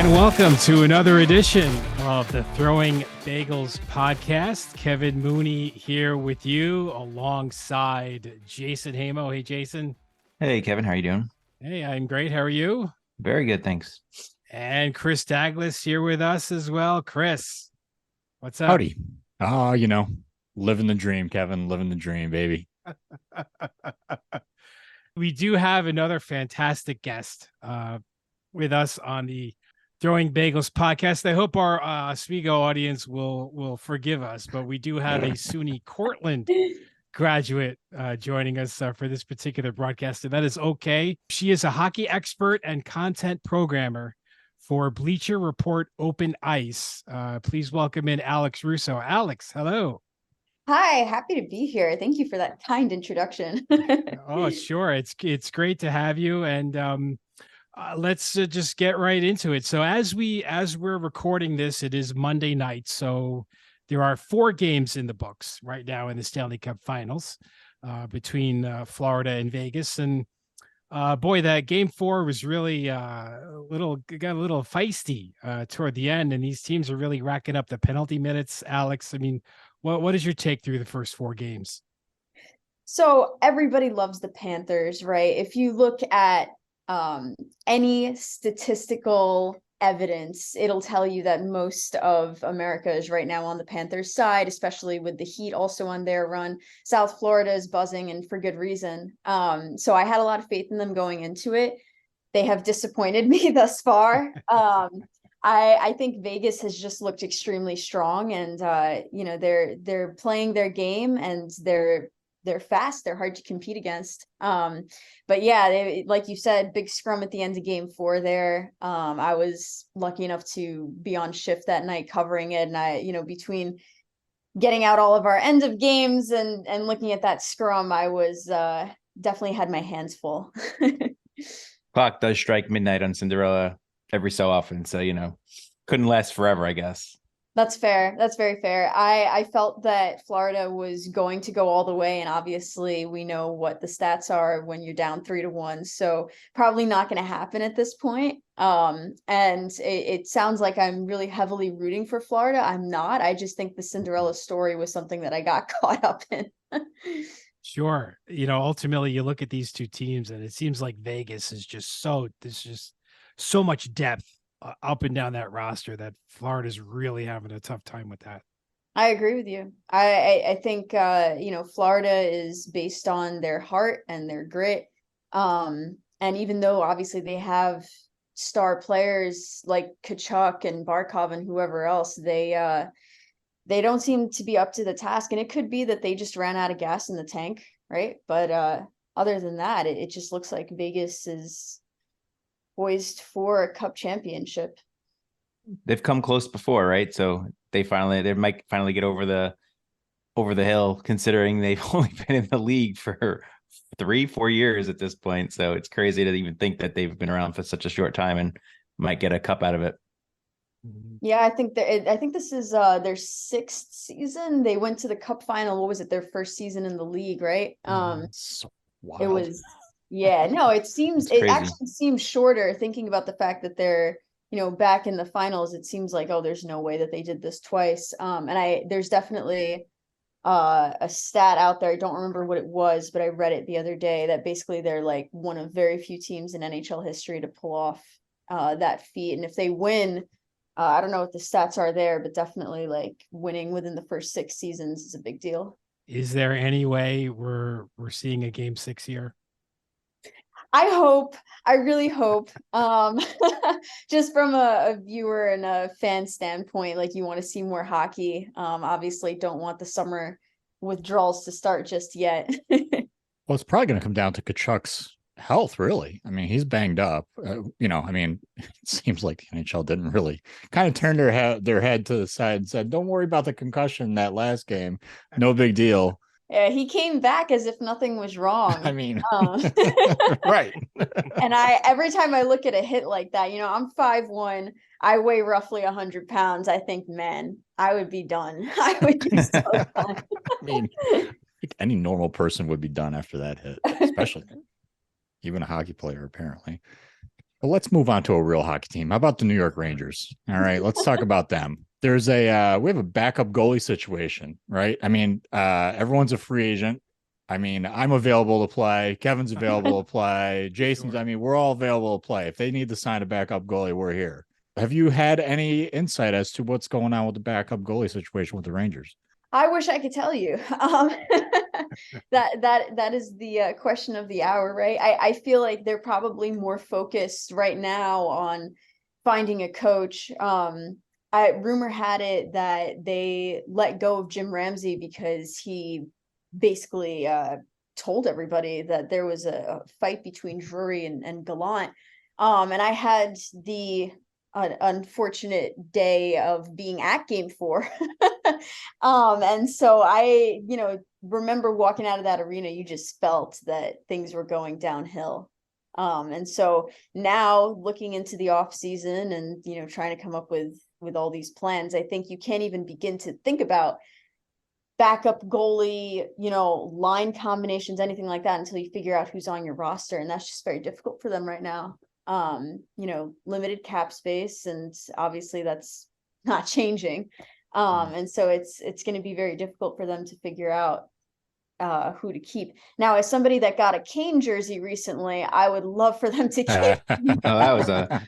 And welcome to another edition of the Throwing Bagels Podcast. Kevin Mooney here with you alongside Jason Hamo. Hey, Jason. Hey, Kevin. How are you doing? Hey, I'm great. How are you? Very good, thanks. And Chris Douglas here with us as well. Chris, what's up? Howdy. Living the dream, Kevin. Living the dream, baby. We do have another fantastic guest with us on the Throwing Bagels Podcast. I hope our Oswego audience will forgive us, but we do have a SUNY Cortland graduate joining us for this particular broadcast, and that is okay. She is a hockey expert and content programmer for Bleacher Report Open Ice. Please welcome in Alex Russo. Alex, hello. Hi, happy to be here. Thank you for that kind introduction. Oh, sure. It's great to have you. And let's just get right into it. So as we're recording this, it is Monday night. So there are 4 games in the books right now in the Stanley Cup Finals between Florida and Vegas. And boy, that game 4 was really got a little feisty toward the end. And these teams are really racking up the penalty minutes. Alex, I mean, what is your take through the first 4 games? So everybody loves the Panthers, right? If you look at any statistical evidence, it'll tell you that most of America is right now on the Panthers side, especially with the Heat also on their run. South Florida is buzzing, and for good reason. So I had a lot of faith in them going into it. They have disappointed me thus far. I think Vegas has just looked extremely strong, and they're playing their game, and they're fast. They're hard to compete against. But yeah, like you said, big scrum at the end of game 4 there. I was lucky enough to be on shift that night covering it. And between getting out all of our end of games and looking at that scrum, I was definitely had my hands full. Clock does strike midnight on Cinderella every so often. So, couldn't last forever, I guess. That's fair. That's very fair. I felt that Florida was going to go all the way, and obviously we know what the stats are when you're down 3-1. So probably not going to happen at this point. And it sounds like I'm really heavily rooting for Florida. I'm not. I just think the Cinderella story was something that I got caught up in. Sure. Ultimately you look at these two teams and it seems like Vegas is there's just so much depth up and down that roster that Florida's really having a tough time with that. I agree with you. I think, Florida is based on their heart and their grit. And even though obviously they have star players like Kachuk and Barkov and whoever else, they don't seem to be up to the task. And it could be that they just ran out of gas in the tank, right? But other than that, it just looks like Vegas is poised for a cup championship. They've come close before, right? So they might finally get over the hill, considering they've only been in the league for 3-4 years at this point. So it's crazy to even think that they've been around for such a short time and might get a cup out of it. Yeah, I think this is their 6th season. They went to the cup final. What was it? Their first season in the league, right? So wild. It was. Yeah, no, it actually seems shorter, thinking about the fact that they're, back in the finals. It seems like, oh, there's no way that they did this twice. And there's definitely a stat out there. I don't remember what it was, but I read it the other day that basically they're like one of very few teams in NHL history to pull off that feat. And if they win, I don't know what the stats are there, but definitely like winning within the first 6 seasons is a big deal. Is there any way we're seeing a game 6 here? I really hope, just from a viewer and a fan standpoint, like you want to see more hockey. Obviously don't want the summer withdrawals to start just yet. Well, it's probably going to come down to Kachuk's health, really. I mean, he's banged up. It seems like the NHL didn't really kind of turn their head to the side and said, don't worry about the concussion that last game. No big deal. Yeah, he came back as if nothing was wrong. I mean, right. And every time I look at a hit like that, I'm 5'1", I weigh roughly 100 pounds. I think, man, I would be done. I would be so done. I mean, I think any normal person would be done after that hit, especially even a hockey player, apparently. Well, let's move on to a real hockey team. How about the New York Rangers? All right, let's talk about them. There's we have a backup goalie situation, right? I mean, everyone's a free agent. I mean, I'm available to play. Kevin's available to play. Jason's, I mean, we're all available to play. If they need to sign a backup goalie, we're here. Have you had any insight as to what's going on with the backup goalie situation with the Rangers? I wish I could tell you. That is the question of the hour, right? I feel like they're probably more focused right now on finding a coach. Rumor had it that they let go of Jim Ramsey because he basically told everybody that there was a fight between Drury and Gallant. And I had the unfortunate day of being at game 4. And so I, remember walking out of that arena, you just felt that things were going downhill. And so now looking into the off season and, trying to come up with all these plans, I think you can't even begin to think about backup goalie, line combinations, anything like that until you figure out who's on your roster. And that's just very difficult for them right now. Limited cap space, and obviously that's not changing. And so it's going to be very difficult for them to figure out who to keep. Now, as somebody that got a Kane jersey recently, I would love for them to keep. that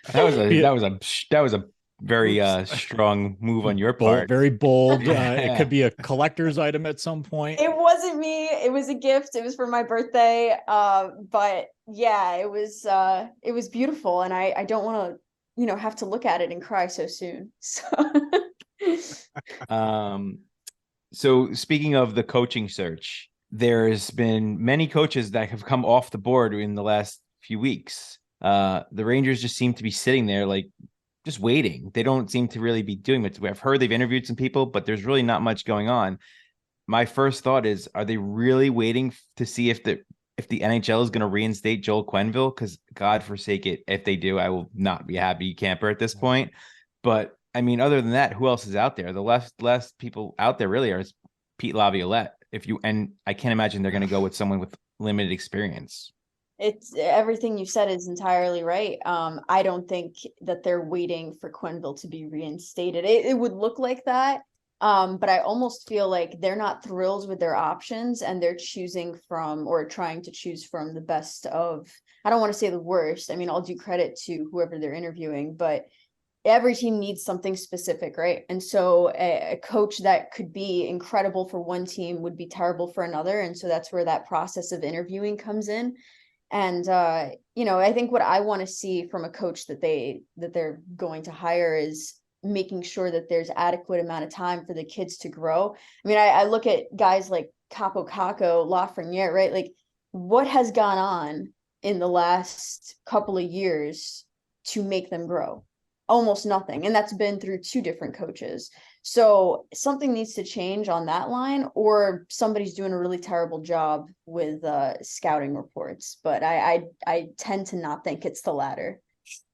was a very strong move on your part. Very bold. It could be a collector's item at some point. It wasn't me. It was a gift. It was for my birthday. But yeah, it was beautiful, and I don't want to, have to look at it and cry so soon. So speaking of the coaching search, there's been many coaches that have come off the board in the last few weeks. The Rangers just seem to be sitting there like just waiting. They don't seem to really be doing much. I've heard they've interviewed some people, but there's really not much going on. My first thought is, are they really waiting to see if the NHL is going to reinstate Joel Quenneville? Because God forsake it, if they do, I will not be a happy camper at this point. But I mean, other than that, who else is out there? The last people out there really are Pete Laviolette. And I can't imagine they're going to go with someone with limited experience. It's everything you said is entirely right. I don't think that they're waiting for Quenneville to be reinstated. It would look like that. But I almost feel like they're not thrilled with their options, and they're choosing from, or trying to choose from, the best of, I don't want to say the worst. I mean, I'll do credit to whoever they're interviewing, but every team needs something specific, right? And so a coach that could be incredible for one team would be terrible for another. And so that's where that process of interviewing comes in. And, I think what I want to see from a coach that they're going to hire is making sure that there's adequate amount of time for the kids to grow. I mean, I look at guys like Capo Caco, Lafreniere, right? Like, what has gone on in the last couple of years to make them grow? Almost nothing. And that's been through 2 different coaches. So something needs to change on that line, or somebody's doing a really terrible job with scouting reports. But I tend to not think it's the latter.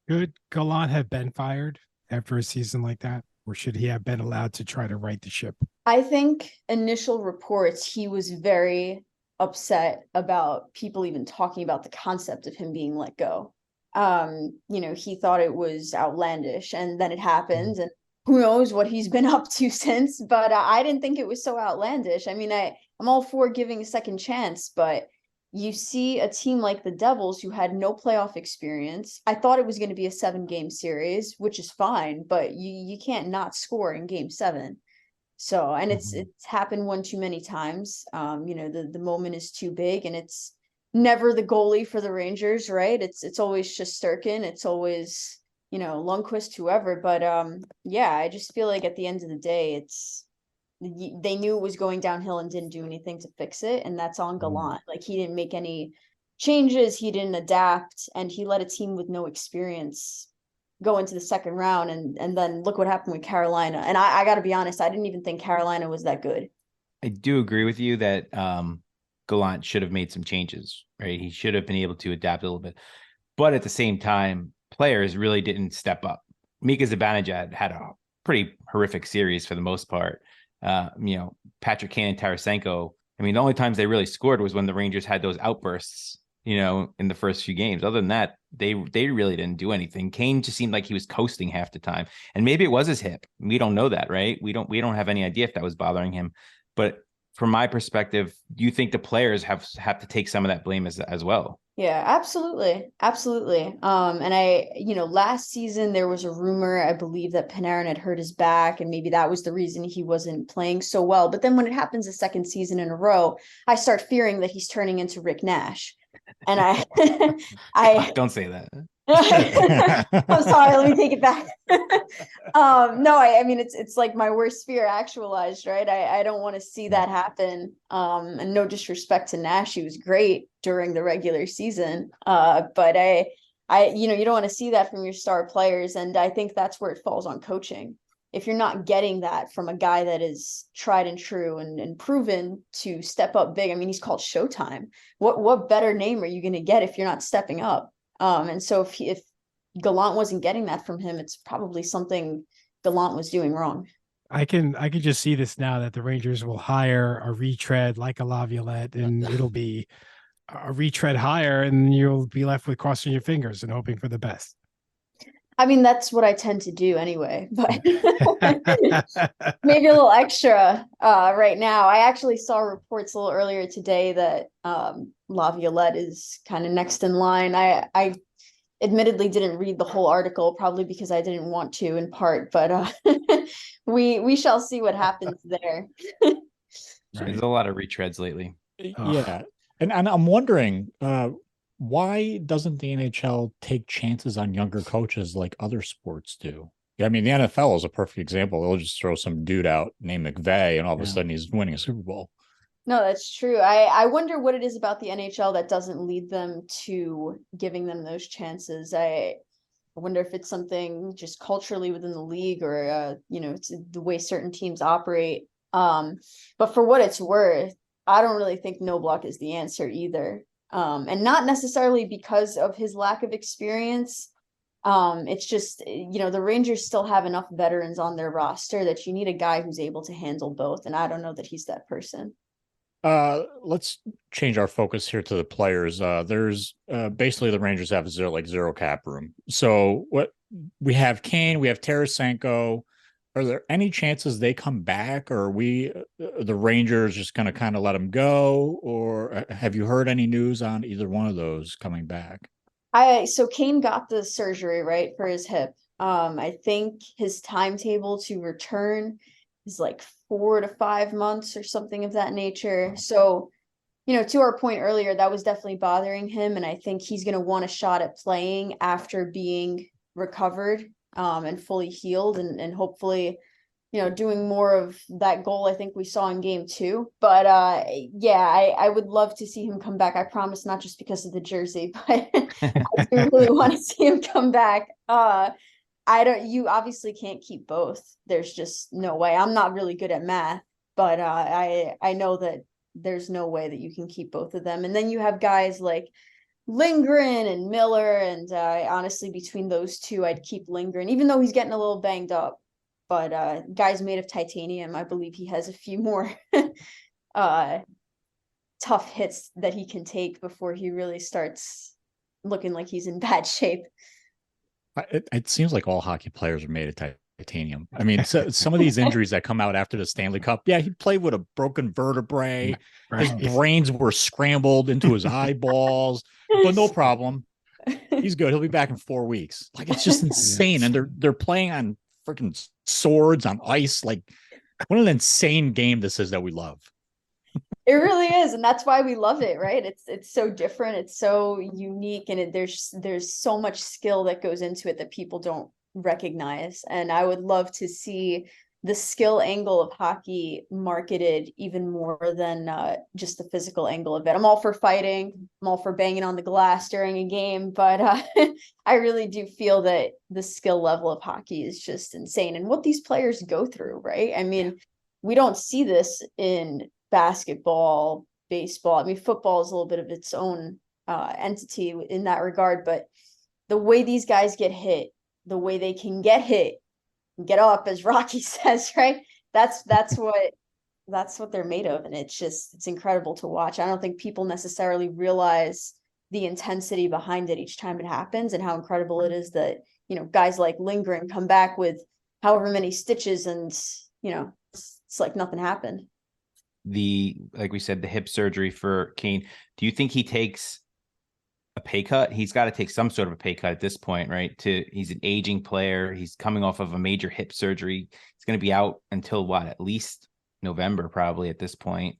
Should Gallant have been fired after a season like that, or should he have been allowed to try to right the ship? I think initial reports, he was very upset about people even talking about the concept of him being let go. He thought it was outlandish, and then it happened, and who knows what he's been up to since. But I didn't think it was so outlandish. I mean, I'm all for giving a second chance, but you see a team like the Devils, who had no playoff experience. I thought it was going to be a 7-game series, which is fine, but you can't not score in game 7. So, and it's happened one too many times. The moment is too big, and it's never the goalie for the Rangers, right? It's always Shesterkin. It's always, Lundqvist, whoever. But I just feel like at the end of the day, they knew it was going downhill and didn't do anything to fix it. And that's on Gallant. Like, he didn't make any changes. He didn't adapt, and he let a team with no experience go into the second round. And then look what happened with Carolina. And I got to be honest, I didn't even think Carolina was that good. I do agree with you that Gallant should have made some changes, right? He should have been able to adapt a little bit. But at the same time, players really didn't step up. Mika Zibanejad had a pretty horrific series for the most part. Patrick Kane and Tarasenko, I mean, the only times they really scored was when the Rangers had those outbursts, in the first few games. Other than that, they really didn't do anything. Kane just seemed like he was coasting half the time, and maybe it was his hip. We don't know that, right? We don't have any idea if that was bothering him. But from my perspective, do you think the players have to take some of that blame as well? Yeah, absolutely. Absolutely. And last season there was a rumor, I believe, that Panarin had hurt his back, and maybe that was the reason he wasn't playing so well. But then when it happens a second season in a row, I start fearing that he's turning into Rick Nash. And I Don't say that. I'm sorry, let me take it back. No, I mean it's like my worst fear actualized, right? I don't want to see that happen. And no disrespect to Nash, he was great during the regular season. But I you don't want to see that from your star players, and I think that's where it falls on coaching. If you're not getting that from a guy that is tried and true and proven to step up big, I mean, he's called Showtime. What better name are you going to get if you're not stepping up? And so if Gallant wasn't getting that from him, it's probably something Gallant was doing wrong. I can just see this now, that the Rangers will hire a retread like a Laviolette, and it'll be a retread higher, and you'll be left with crossing your fingers and hoping for the best. I mean, that's what I tend to do anyway, but maybe a little extra right now. I actually saw reports a little earlier today that Laviolette is kind of next in line. I admittedly didn't read the whole article, probably because I didn't want to, in part, but we shall see what happens there. There's a lot of retreads lately. Yeah. And I'm wondering, why doesn't the NHL take chances on younger coaches like other sports do? Yeah, I mean, the NFL is a perfect example. They'll just throw some dude out named McVay, and all of a sudden he's winning a Super Bowl. No, that's true. I wonder what it is about the NHL that doesn't lead them to giving them those chances. I wonder if it's something just culturally within the league, or it's the way certain teams operate. But for what it's worth, I don't really think Knoblauch is the answer either. And not necessarily because of his lack of experience. It's just, the Rangers still have enough veterans on their roster that you need a guy who's able to handle both. And I don't know that he's that person. Let's change our focus here to the players. There's basically the Rangers have zero cap room. So what we have, Kane, we have Tarasenko. Are there any chances they come back, or are we, the Rangers, just going to kind of let them go? Or have you heard any news on either one of those coming back? So Kane got the surgery, right, for his hip. I think his timetable to return is like 4 to 5 months or something of that nature. So, to our point earlier, that was definitely bothering him. And I think he's going to want a shot at playing after being recovered and fully healed, and hopefully, doing more of that goal I think we saw in game 2. But I would love to see him come back. I promise, not just because of the jersey, but I do really want to see him come back. You obviously can't keep both. There's just no way. I'm not really good at math, but I know that there's no way that you can keep both of them. And then you have guys like Lindgren and Miller, and honestly, between those two, I'd keep Lindgren, even though he's getting a little banged up. But guy's made of titanium. I believe he has a few more tough hits that he can take before he really starts looking like he's in bad shape. It seems like all hockey players are made of titanium. I mean, so, some of these injuries that come out after the Stanley Cup, he played with a broken vertebrae. Right. His brains were scrambled into his eyeballs, but no problem. He's good. He'll be back in 4 weeks. Like, it's just insane. And they're playing on freaking swords on ice. Like, what an insane game this is that we love. It really is, and that's why we love it, right? It's so different, it's so unique, and there's so much skill that goes into it that people don't recognize. And I would love to see the skill angle of hockey marketed even more than just the physical angle of it. I'm all for fighting, I'm all for banging on the glass during a game, but I really do feel that the skill level of hockey is just insane, and what these players go through, right? I mean, we don't see this in basketball, baseball. I mean, football is a little bit of its own entity in that regard, but the way these guys get hit, the way they can get hit, get up, as Rocky says, right? That's what they're made of, and it's incredible to watch. I don't think people necessarily realize the intensity behind it each time it happens, and how incredible it is that, you know, guys like Lindgren come back with however many stitches and, you know, it's like nothing happened. Like we said, the hip surgery for Kane. Do you think he takes a pay cut? He's got to take some sort of a pay cut at this point, right? He's an aging player. He's coming off of a major hip surgery. He's going to be out until what? At least November, probably at this point.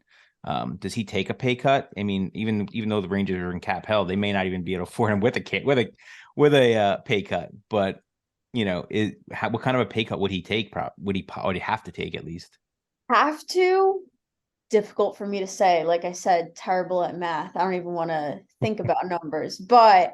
Does he take a pay cut? I mean, even though the Rangers are in cap hell, they may not even be able to afford him with a pay cut. But you know, what kind of a pay cut would he take? Would he have to take at least? Have to? Difficult for me to say. Like I said, terrible at math. I don't even want to think about numbers, but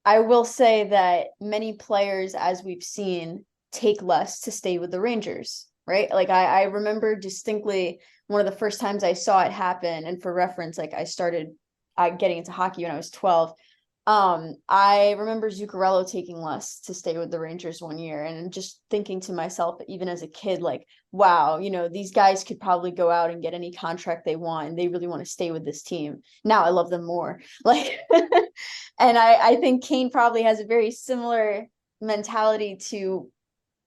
I will say that many players, as we've seen, take less to stay with the Rangers, right? Like I remember distinctly one of the first times I saw it happen. And for reference, like I started getting into hockey when I was 12. I remember Zuccarello taking less to stay with the Rangers one year, and just thinking to myself, even as a kid, like, wow, you know, these guys could probably go out and get any contract they want, and they really want to stay with this team. Now I love them more. Like, and I think Kane probably has a very similar mentality to,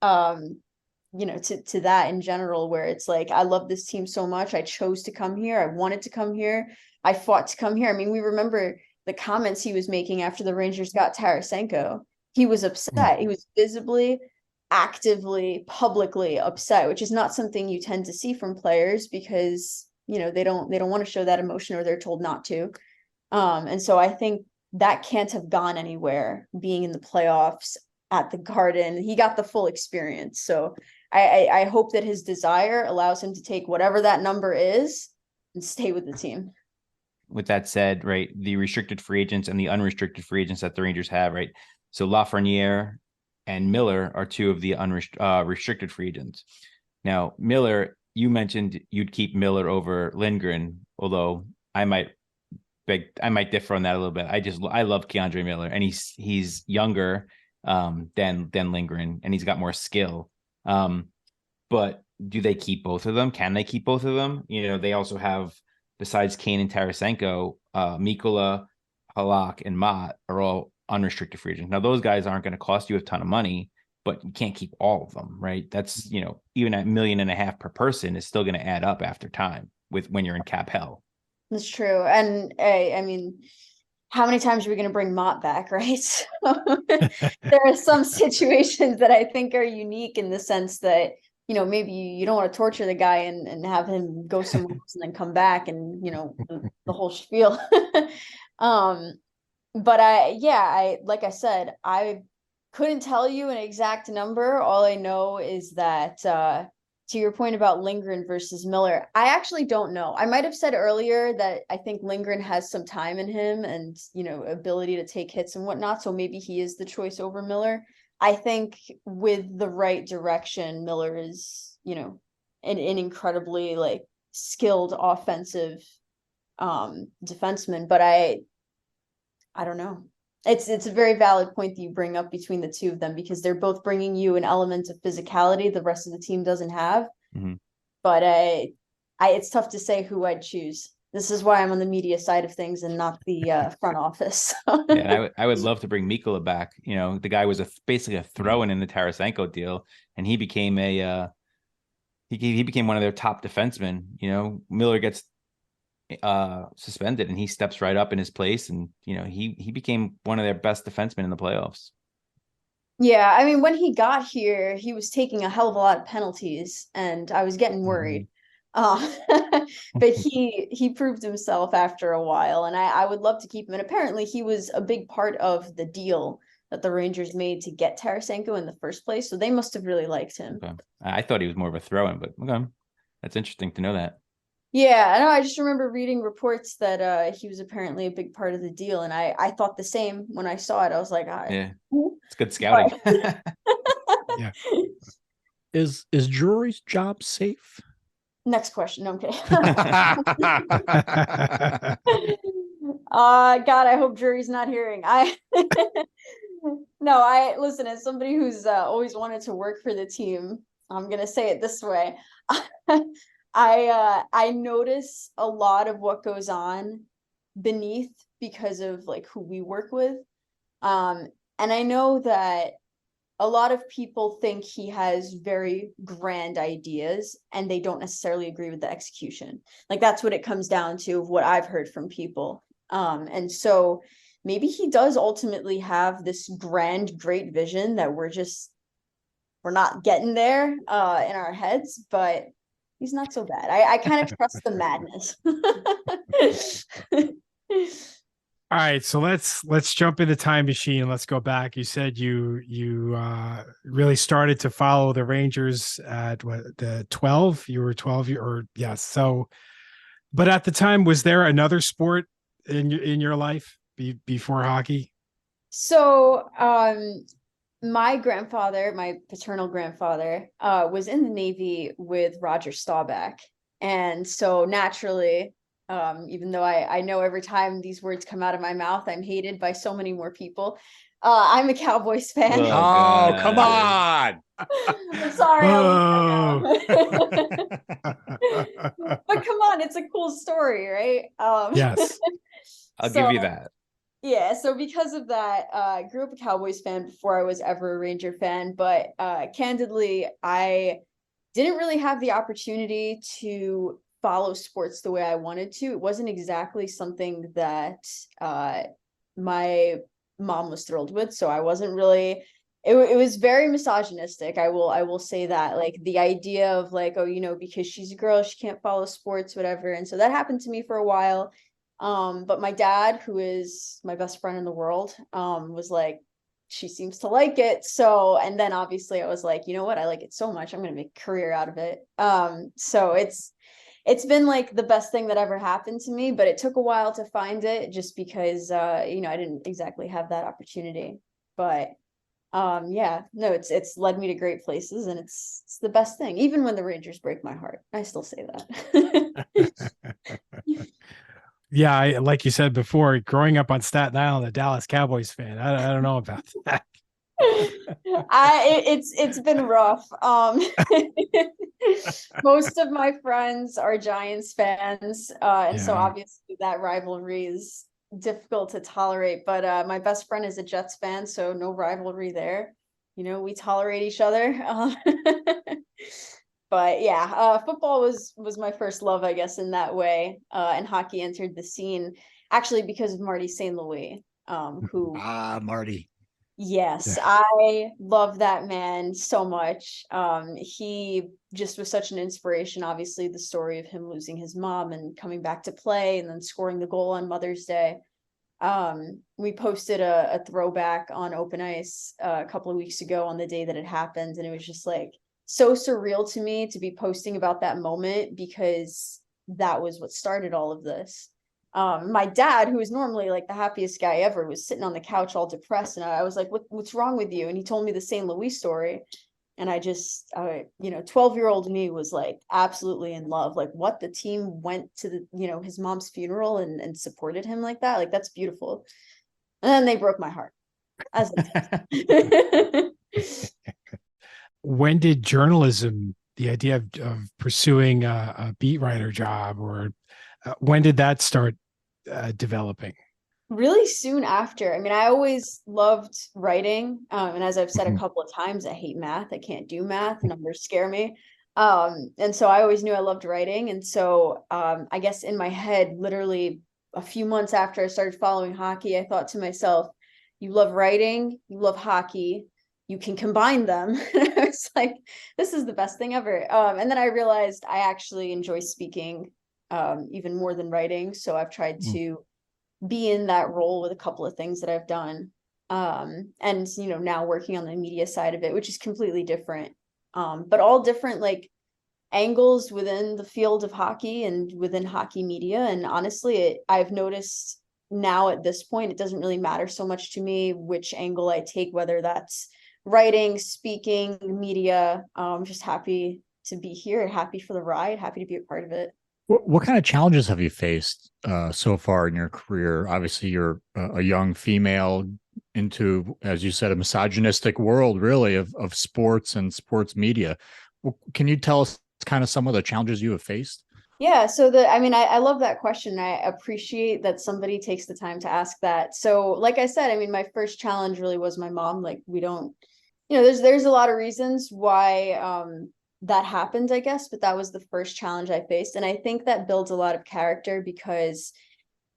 you know, to that in general, where it's like, I love this team so much. I chose to come here. I wanted to come here. I fought to come here. I mean, we remember the comments he was making after the Rangers got Tarasenko. He was upset. He was visibly, actively, publicly upset, which is not something you tend to see from players, because, you know, they don't want to show that emotion, or they're told not to. And so I think that can't have gone anywhere, being in the playoffs at the Garden. He got the full experience. So I hope that his desire allows him to take whatever that number is and stay with the team. With that said, right, the restricted free agents and the unrestricted free agents that the Rangers have, right? So Lafreniere and Miller are two of the restricted free agents. Now, Miller, you mentioned you'd keep Miller over Lindgren, although I might differ on that a little bit. I love Keandre Miller, and he's younger than Lindgren, and he's got more skill. But do they keep both of them? Can they keep both of them? You know, they also have, besides Kane and Tarasenko, Mikkola, Halak, and Mott are all unrestricted free agents. Now, those guys aren't going to cost you a ton of money, but you can't keep all of them, right? That's, you know, even $1.5 million per person is still going to add up after time when you're in cap hell. That's true. And I mean, how many times are we going to bring Mott back, right? So there are some situations that I think are unique in the sense that, you know, maybe you don't want to torture the guy and have him go somewhere else and then come back and, you know, the whole spiel. But like I said, I couldn't tell you an exact number. All I know is that, to your point about Lindgren versus Miller, I actually don't know. I might have said earlier that I think Lindgren has some time in him and, you know, ability to take hits and whatnot. So maybe he is the choice over Miller. I think with the right direction, Miller is, you know, an incredibly like skilled offensive defenseman. But I don't know. It's a very valid point that you bring up between the two of them, because they're both bringing you an element of physicality the rest of the team doesn't have. Mm-hmm. But it's tough to say who I'd choose. This is why I'm on the media side of things and not the front office. Yeah, I would love to bring Mikkola back. You know, the guy was basically a throw-in in the Tarasenko deal, and he became he became one of their top defensemen. You know, Miller gets suspended and he steps right up in his place, and you know, he became one of their best defensemen in the playoffs. Yeah, I mean, when he got here, he was taking a hell of a lot of penalties, and I was getting worried. Mm-hmm. But he proved himself after a while, and I would love to keep him. And apparently he was a big part of the deal that the Rangers made to get Tarasenko in the first place. So they must have really liked him. Okay. I thought he was more of a throw-in, but okay. That's interesting to know that. Yeah, I know. I just remember reading reports that he was apparently a big part of the deal, and I thought the same when I saw it. I was like, yeah, it's good scouting. Yeah. Is Drury's job safe? Next question. Okay. God, I hope Drury's not hearing. Listen, as somebody who's always wanted to work for the team, I'm gonna say it this way. I notice a lot of what goes on beneath because of like who we work with. And I know that a lot of people think he has very grand ideas and they don't necessarily agree with the execution. Like that's what it comes down to, of what I've heard from people. And so maybe he does ultimately have this grand, great vision that we're not getting there in our heads, but he's not so bad. I kind of trust the madness. All right, so let's jump in the time machine. Let's go back. You said you really started to follow the Rangers at the 12. You were 12, or yes. So, but at the time, was there another sport in your life before hockey? So, my grandfather, my paternal grandfather, was in the Navy with Roger Staubach, and so naturally, even though I know every time these words come out of my mouth, I'm hated by so many more people. I'm a Cowboys fan. Oh, come on. I'm sorry. But come on, it's a cool story, right? Yes. I'll give you that. Yeah, so because of that, I grew up a Cowboys fan before I was ever a Ranger fan, but candidly, I didn't really have the opportunity to follow sports the way I wanted to. It wasn't exactly something that my mom was thrilled with, so I wasn't really. It was very misogynistic. I will say that, like the idea of like, oh, because she's a girl, she can't follow sports, whatever. And so that happened to me for a while. But my dad, who is my best friend in the world, was like, she seems to like it. So, and then obviously I was like, you know what? I like it so much, I'm going to make a career out of it. So it's been like the best thing that ever happened to me, but it took a while to find it just because, I didn't exactly have that opportunity, but, yeah, no, it's led me to great places, and it's the best thing. Even when the Rangers break my heart, I still say that. Yeah, like you said before, growing up on Staten Island, a Dallas Cowboys fan. I don't know about that. It's been rough. Most of my friends are Giants fans, and so obviously that rivalry is difficult to tolerate. But my best friend is a Jets fan, so no rivalry there. We tolerate each other. But yeah, football was my first love, I guess, in that way. And hockey entered the scene actually because of Marty St. Louis, who Marty. Yes, yeah. I love that man so much. He just was such an inspiration. Obviously, the story of him losing his mom and coming back to play and then scoring the goal on Mother's Day. We posted a throwback on Open Ice a couple of weeks ago on the day that it happened, and it was just like so surreal to me to be posting about that moment, because that was what started all of this. My dad, who is normally like the happiest guy ever, was sitting on the couch all depressed, and I was like, what's wrong with you? And he told me the St. Louis story, and I just 12-year-old me was like absolutely in love. Like, what, the team went to the his mom's funeral and supported him like that? Like, that's beautiful. And then they broke my heart, as When did journalism, the idea of pursuing a beat writer job, or when did that start developing? Really soon after. I mean, I always loved writing. And as I've said a couple of times, I hate math. I can't do math. Numbers scare me. And so I always knew I loved writing. And so I guess in my head, literally a few months after I started following hockey, I thought to myself, you love writing, you love hockey, you can combine them. And I was like, this is the best thing ever. And then I realized I actually enjoy speaking even more than writing. So I've tried to be in that role with a couple of things that I've done. And, now working on the media side of it, which is completely different, but all different like angles within the field of hockey and within hockey media. And honestly, I've noticed now at this point, it doesn't really matter so much to me which angle I take, whether that's writing, speaking, media. I'm just happy to be here, happy for the ride, happy to be a part of it. What kind of challenges have you faced so far in your career? Obviously, you're a young female into, as you said, a misogynistic world, really, of sports and sports media. Can you tell us kind of some of the challenges you have faced? Yeah, so I love that question. I appreciate that somebody takes the time to ask that. So, like I said, I mean, my first challenge really was my mom. Like, we don't, there's a lot of reasons why that happened, I guess, but that was the first challenge I faced. And I think that builds a lot of character because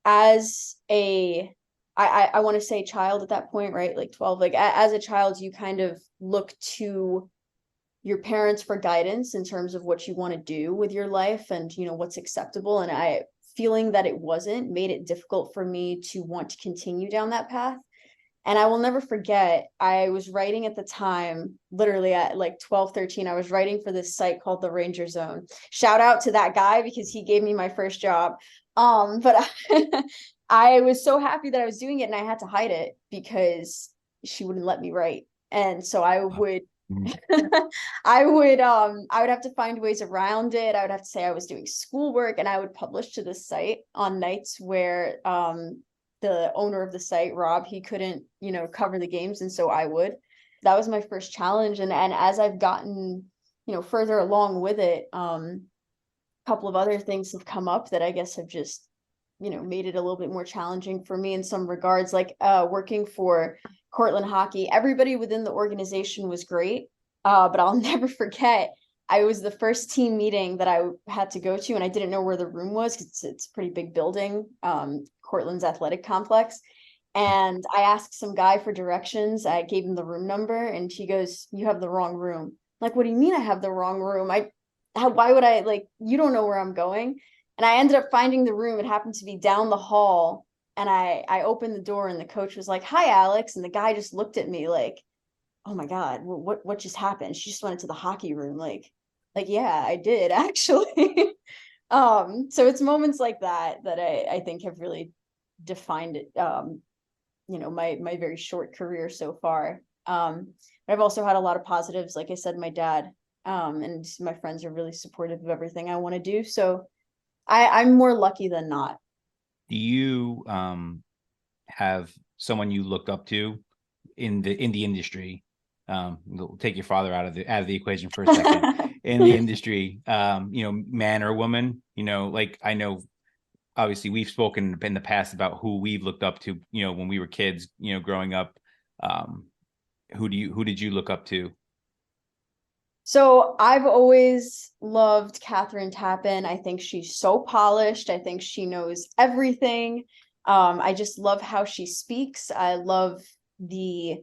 as I want to say child at that point, right? Like 12, like as a child, you kind of look to your parents for guidance in terms of what you want to do with your life and what's acceptable, and I feeling that it wasn't made it difficult for me to want to continue down that path. And I will never forget, I was writing at the time, literally at like 12, 13, I was writing for this site called the Ranger Zone. Shout out to that guy because he gave me my first job. But I was so happy that I was doing it and I had to hide it because she wouldn't let me write. And so I would I would have to find ways around it. I would have to say I was doing schoolwork, and I would publish to the site on nights where the owner of the site, Rob, he couldn't, cover the games, and so I would. That was my first challenge, and as I've gotten, further along with it, a couple of other things have come up that I guess have just, made it a little bit more challenging for me in some regards, like working for Cortland hockey. Everybody within the organization was great, but I'll never forget. I was the first team meeting that I had to go to, and I didn't know where the room was because it's a pretty big building, Cortland's athletic complex. And I asked some guy for directions. I gave him the room number, and he goes, "You have the wrong room." I'm like, "What do you mean I have the wrong room? Why would I, like, you don't know where I'm going?" And I ended up finding the room. It happened to be down the hall. And I opened the door, and the coach was like, "Hi, Alex." And the guy just looked at me like, "Oh my God, what just happened? She just went into the hockey room." Like, yeah, I did actually. So it's moments like that that I think have really defined it, my very short career so far. But I've also had a lot of positives. Like I said, my dad, and my friends are really supportive of everything I want to do. So I'm more lucky than not. Do you have someone you looked up to in the industry? We'll take your father out of the equation for a second. In the industry, man or woman, like, I know obviously we've spoken in the past about who we've looked up to, when we were kids, growing up. Who did you look up to? So I've always loved Catherine Tappan. I think she's so polished. I think she knows everything. I just love how she speaks. I love the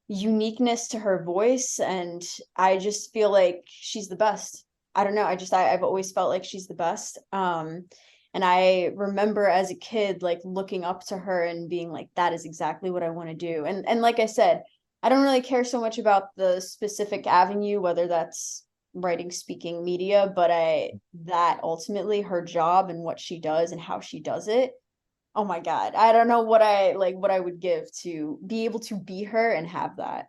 uniqueness to her voice, and I just feel like she's the best. I don't know. I've always felt like she's the best. And I remember as a kid, like looking up to her and being like, that is exactly what I want to do. And like I said, I don't really care so much about the specific avenue, whether that's writing, speaking, media, but that ultimately her job and what she does and how she does it. Oh my God. I don't know what I would give to be able to be her and have that.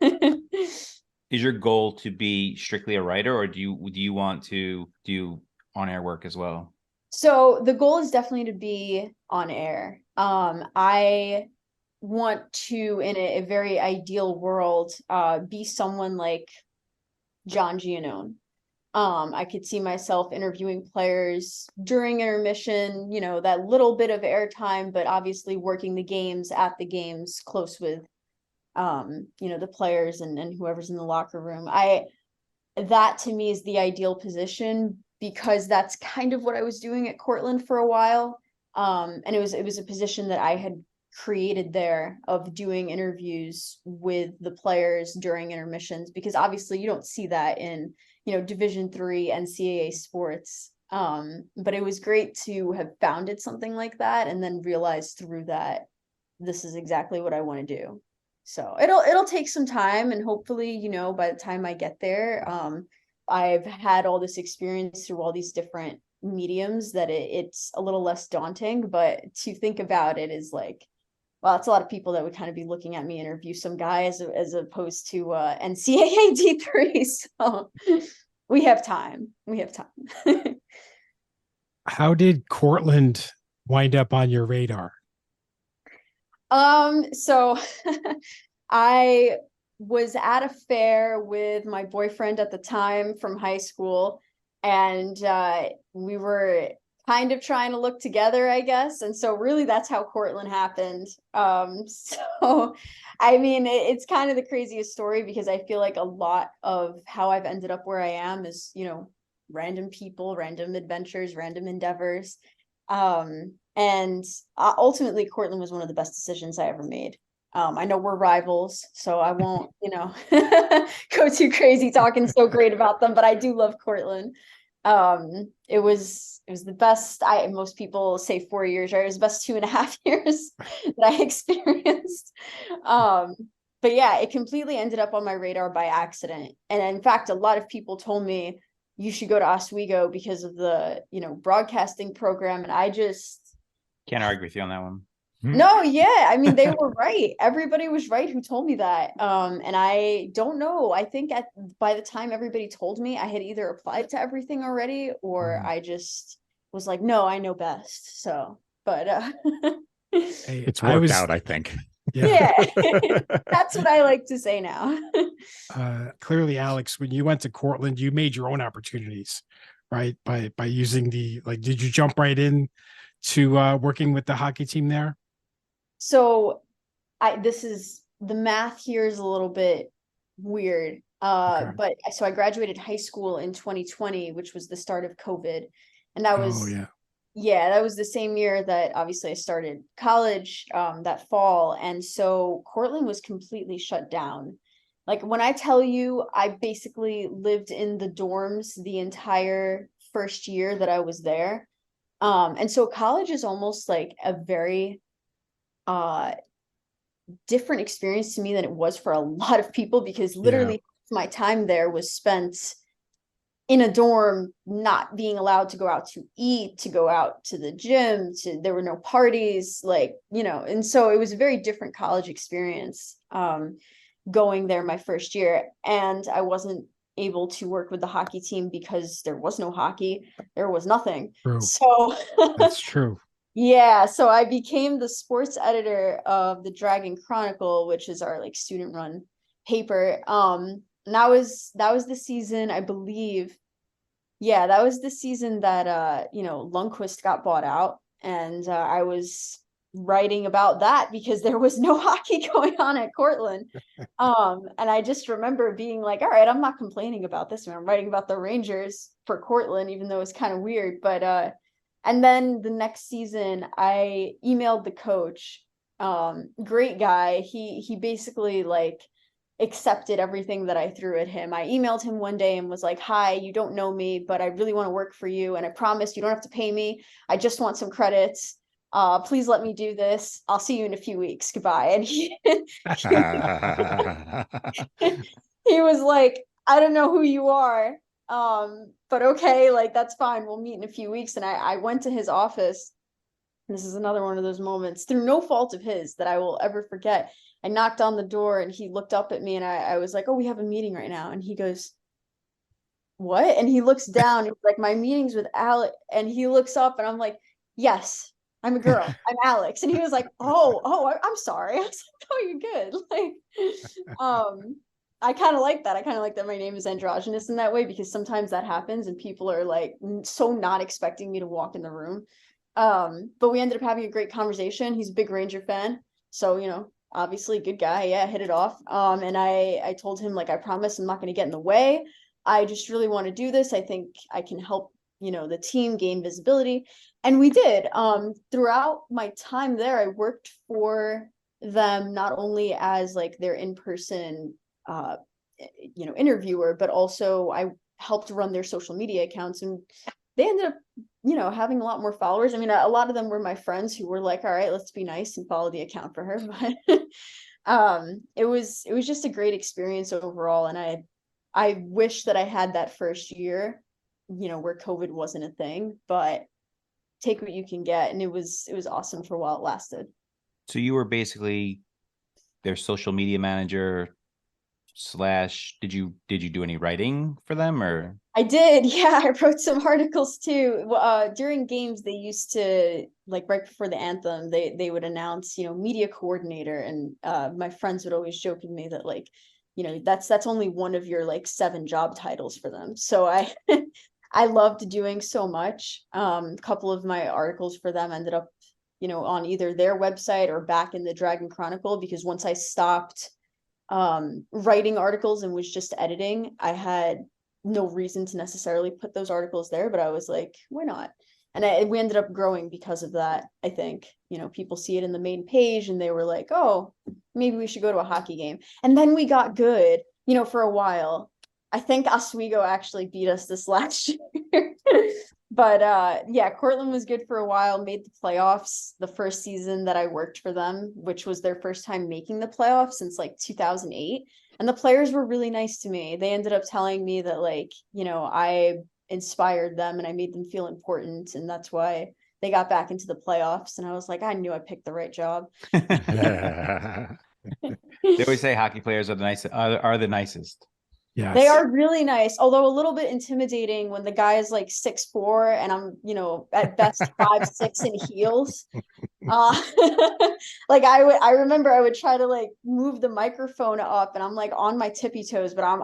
Is your goal to be strictly a writer, or do you want to do on-air work as well? So the goal is definitely to be on air. I want to, in a very ideal world, be someone like John Giannone. I could see myself interviewing players during intermission, that little bit of airtime, but obviously working the games at the games close with, the players and whoever's in the locker room. That to me is the ideal position because that's kind of what I was doing at Cortland for a while. And it was a position that I had created there of doing interviews with the players during intermissions, because obviously you don't see that in, Division III NCAA sports. But it was great to have founded something like that and then realized through that this is exactly what I want to do. So it'll take some time, and hopefully, by the time I get there, I've had all this experience through all these different mediums that it's a little less daunting. But to think about it is like, well, it's a lot of people that would kind of be looking at me interview some guy as opposed to NCAA D3. So we have time. How did Cortland wind up on your radar? So I was at a fair with my boyfriend at the time from high school, and we were kind of trying to look together, I guess. And so really that's how Cortland happened. So I mean, it's kind of the craziest story, because I feel like a lot of how I've ended up where I am is, you know, random people, random adventures, random endeavors. And ultimately Cortland was one of the best decisions I ever made. I know we're rivals, so I won't, you know, go too crazy talking so great about them, but I do love Cortland. It was the best. Most people say 4 years, right? It was the best 2.5 years that I experienced. But yeah, it completely ended up on my radar by accident. And in fact, a lot of people told me you should go to Oswego because of the, you know, broadcasting program. And I just Can't argue with you on that one. no, yeah. I mean, they were right. Everybody was right who told me that. And I don't know. I think by the time everybody told me, I had either applied to everything already, or I just was like, no, I know best. So, but Hey, It's worked out, I think. yeah, that's what I like to say now. Clearly, Alex, when you went to Cortland, you made your own opportunities, right? By using did you jump right in to working with the hockey team there? So the math here is a little bit weird. Okay. But so I graduated high school in 2020, which was the start of COVID. And that was, that was the same year that obviously I started college, that fall. And so Cortland was completely shut down. Like when I tell you, I basically lived in the dorms the entire first year that I was there. And so college is almost like a very different experience to me than it was for a lot of people, because literally my time there was spent in a dorm, not being allowed to go out to eat, to go out to the gym, there were no parties, like, you know. And so it was a very different college experience, going there my first year. And I wasn't able to work with the hockey team because there was no hockey, there was nothing. True. So That's true. Yeah, so I became the sports editor of the Dragon Chronicle, which is our like student run paper. And that was the season, I believe. Yeah, that was the season that you know, Lundqvist got bought out, and I was writing about that because there was no hockey going on at Cortland. And I just remember being like, all right, I'm not complaining about this one. I'm writing about the Rangers for Cortland, even though it's kind of weird. But and then the next season I emailed the coach. Great guy. He basically like accepted everything that I threw at him. I emailed him one day and was like, hi, you don't know me, but I really want to work for you. And I promise you don't have to pay me. I just want some credits. Please let me do this. I'll see you in a few weeks. Goodbye. And he was like, I don't know who you are. But okay, like that's fine. We'll meet in a few weeks. And I went to his office. This is another one of those moments through no fault of his that I will ever forget. I knocked on the door and he looked up at me and I was like, oh, we have a meeting right now. And he goes, what? And he looks down. He's like, my meeting's with Alex. And he looks up and I'm like, yes, I'm a girl. I'm Alex. And he was like, I'm sorry. I was like, oh, you're good. Like, I kind of like that. I kind of like that my name is androgynous in that way, because sometimes that happens and people are like so not expecting me to walk in the room. But we ended up having a great conversation. He's a big Ranger fan. So, you know, obviously good guy. Yeah, hit it off. And I told him, like, I promise I'm not going to get in the way. I just really want to do this. I think I can help, you know, the team gain visibility. And we did. Throughout my time there, I worked for them not only as like their in-person you know, interviewer, but also I helped run their social media accounts, and they ended up, you know, having a lot more followers. I mean, a lot of them were my friends who were like, all right, let's be nice and follow the account for her. But it was just a great experience overall. And I wish that I had that first year, you know, where COVID wasn't a thing, but take what you can get. And it was awesome for while it lasted. So you were basically their social media manager / did you do any writing for them, or? I did. Yeah, I wrote some articles too. During games, they used to, like right before the anthem, they would announce, you know, media coordinator, and my friends would always joke with me that, like, you know, that's only one of your like 7 job titles for them. So I I loved doing so much. A couple of my articles for them ended up, on either their website or back in the Dragon Chronicle, because once I stopped writing articles and was just editing, I had no reason to necessarily put those articles there, but I was like, why not? And we ended up growing because of that. I think, people see it in the main page and they were like, oh, maybe we should go to a hockey game. And then we got good, for a while. I think Oswego actually beat us this last year. But yeah, Cortland was good for a while, made the playoffs the first season that I worked for them, which was their first time making the playoffs since like 2008. And the players were really nice to me. They ended up telling me that I inspired them and I made them feel important. And that's why they got back into the playoffs. And I was like, I knew I picked the right job. They always say hockey players are the nicest. Yeah, they are really nice, although a little bit intimidating when the guy is like 6'4" and I'm, at best 5'6" in heels. I remember I would try to move the microphone up and I'm like on my tippy toes, but I'm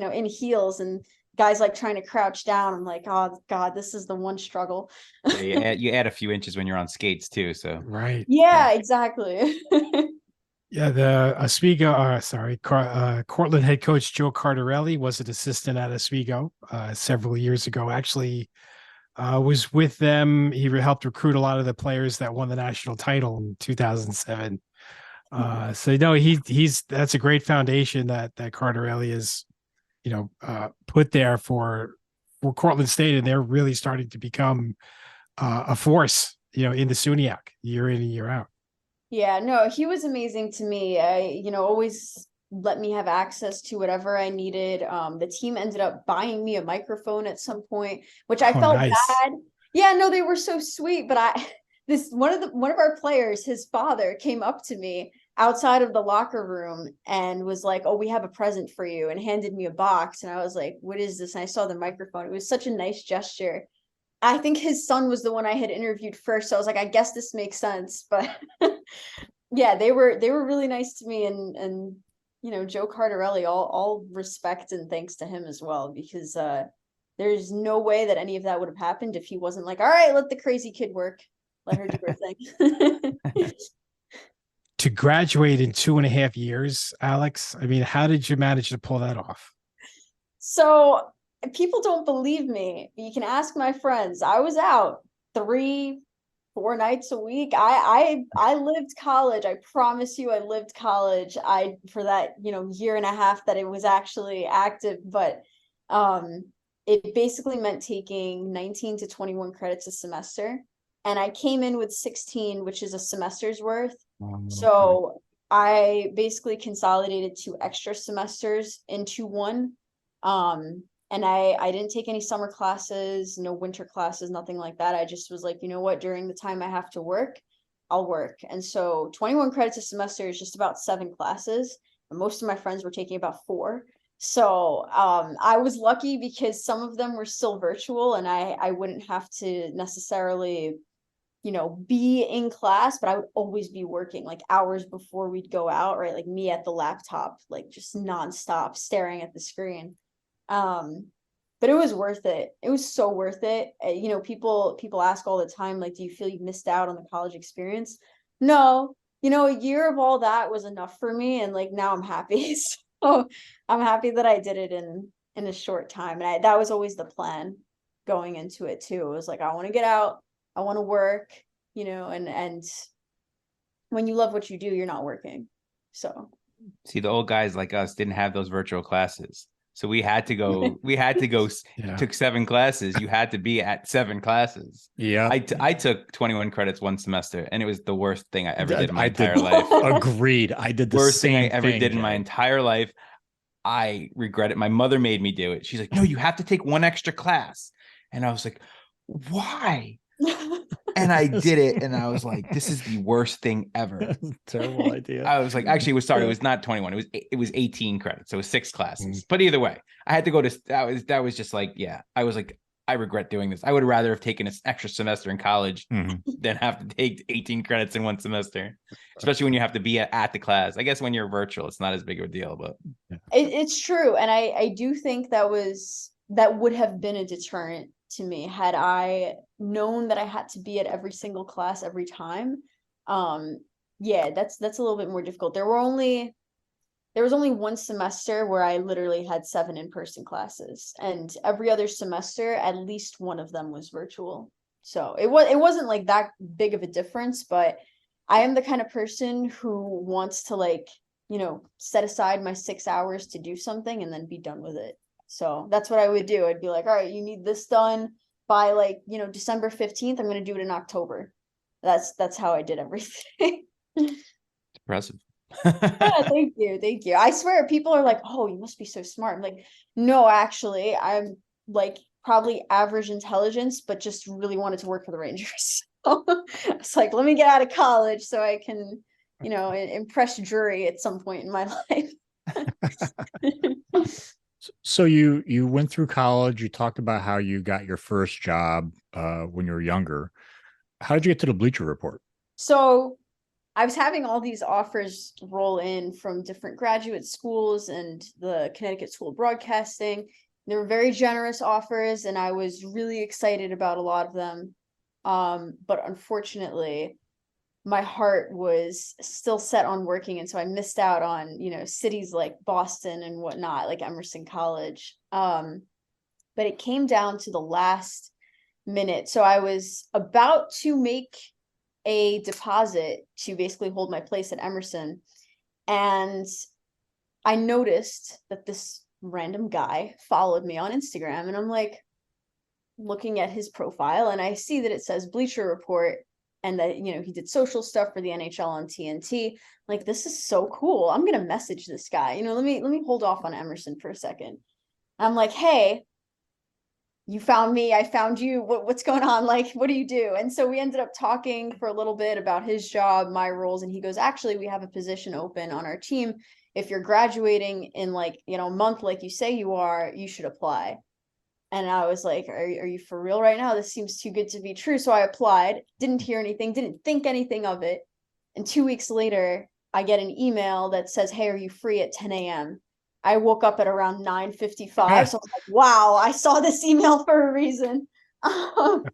in heels and guys trying to crouch down. I'm like, oh God, this is the one struggle. Yeah, you add a few inches when you're on skates too. So right. Yeah, exactly. Yeah, the Cortland head coach Joe Cardarelli was an assistant at Oswego several years ago. Actually, was with them. He helped recruit a lot of the players that won the national title in 2007. So that's a great foundation that Cardarelli is, put there for Cortland State, and they're really starting to become a force, in the SUNYAC year in and year out. Yeah, no, he was amazing to me. Always let me have access to whatever I needed. The team ended up buying me a microphone at some point, which I felt nice. bad. Yeah, no, they were so sweet. But one of our players, his father, came up to me outside of the locker room and was like, "Oh, we have a present for you," and handed me a box. And I was like, "What is this?" And I saw the microphone. It was such a nice gesture. I think his son was the one I had interviewed first. So I was like, I guess this makes sense. But yeah, they were really nice to me. And Joe Cardarelli, all respect and thanks to him as well, because there's no way that any of that would have happened if he wasn't like, all right, let the crazy kid work. Let her do her thing. To graduate in 2.5 years, Alex, I mean, how did you manage to pull that off? So people don't believe me. You can ask my friends. I was out 3-4 nights a week. I lived college. I promise you, I lived college. For that, year and a half that it was actually active, but it basically meant taking 19 to 21 credits a semester. And I came in with 16, which is a semester's worth. So I basically consolidated 2 extra semesters into one. And I didn't take any summer classes, no winter classes, nothing like that. I just was like, you know what, during the time I have to work, I'll work. And so 21 credits a semester is just about 7 classes. And most of my friends were taking about 4. So I was lucky because some of them were still virtual and I wouldn't have to necessarily, be in class, but I would always be working hours before we'd go out, right? Like me at the laptop, just nonstop staring at the screen. But it was worth it. It was so worth it. People ask all the time, do you feel you missed out on the college experience? No, a year of all that was enough for me. And now I'm happy. So I'm happy that I did it in a short time. And that was always the plan going into it too. It was I want to get out. I want to work, and when you love what you do, you're not working. So see, the old guys like us didn't have those virtual classes. So we had to go, Yeah. took 7 classes. You had to be at 7 classes. Yeah. I took 21 credits one semester and it was the worst thing I ever did in my entire life. life. Agreed. I did the Worst thing I same ever thing, did in my entire life. I regret it. My mother made me do it. She's like, no, you have to take 1 extra class. And I was like, why? And I did it. And I was like, this is the worst thing ever. Terrible idea. I was like, actually, it was not 21. It was 18 credits. So it was 6 classes. But either way, I had to go to, that was just yeah, I was like, I regret doing this. I would rather have taken an extra semester in college than have to take 18 credits in 1 semester, especially when you have to be at the class. I guess when you're virtual, it's not as big of a deal, but it's true. And I do think that was that would have been a deterrent to me had I known that I had to be at every single class every time. Yeah, that's a little bit more difficult. There was only one semester where I literally had 7 in-person classes, and every other semester, at least one of them was virtual. So it wasn't like that big of a difference, but I am the kind of person who wants to, like, set aside my 6 hours to do something and then be done with it. So that's what I would do. I'd be like, all right, you need this done by, like, December 15th. I'm going to do it in October. That's how I did everything. Impressive. Yeah, thank you. Thank you. I swear people are like, oh, you must be so smart. I'm like, no, actually, I'm like probably average intelligence, but just really wanted to work for the Rangers. So it's like, let me get out of college so I can, impress jury at some point in my life. So you went through college. You talked about how you got your first job when you were younger. How did you get to the Bleacher Report? So I was having all these offers roll in from different graduate schools and the Connecticut School of Broadcasting. They were very generous offers, and I was really excited about a lot of them. But unfortunately, my heart was still set on working, and so I missed out on, cities like Boston and whatnot, like Emerson College. But it came down to the last minute. So I was about to make a deposit to basically hold my place at Emerson, and I noticed that this random guy followed me on Instagram, and I'm like looking at his profile, and I see that it says Bleacher Report, and that he did social stuff for the NHL on TNT. Like, this is so cool. I'm gonna message this guy. Let me hold off on Emerson for a second. I'm like, hey, you found me, I found you. What's going on? Like, what do you do? And so we ended up talking for a little bit about his job, my roles, and he goes, actually, we have a position open on our team. If you're graduating in, like, a month, like you say you are, you should apply. And I was like, are you for real right now? This seems too good to be true. So I applied, didn't hear anything, didn't think anything of it. And 2 weeks later, I get an email that says, hey, are you free at 10 a.m.? I woke up at around 9:55. So I was like, wow, I saw this email for a reason. And